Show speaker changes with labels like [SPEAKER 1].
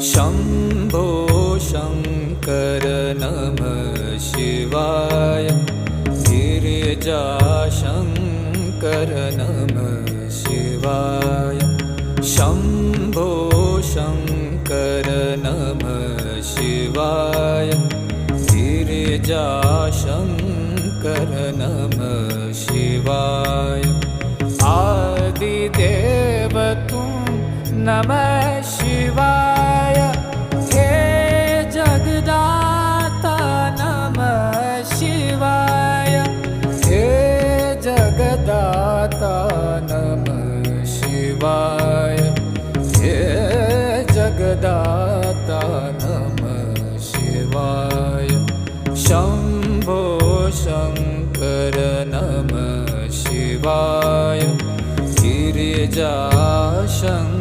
[SPEAKER 1] शम्भो शङ्कर नमः शिवाय। गिरिजाशङ्कर नमः शिवाय। शम्भो शङ्कर नमः शिवाय। गिरिजाशङ्कर नमः शिवाय। आदिदेव तुम नमः शिवाय। हे जगदाता नमः शिवाय। हे जगदाता नमः शिवाय। हे जगदाता नमः शिवाय। शम्भो शङ्कर नमः शिवाय। गिरिजाशङ्कर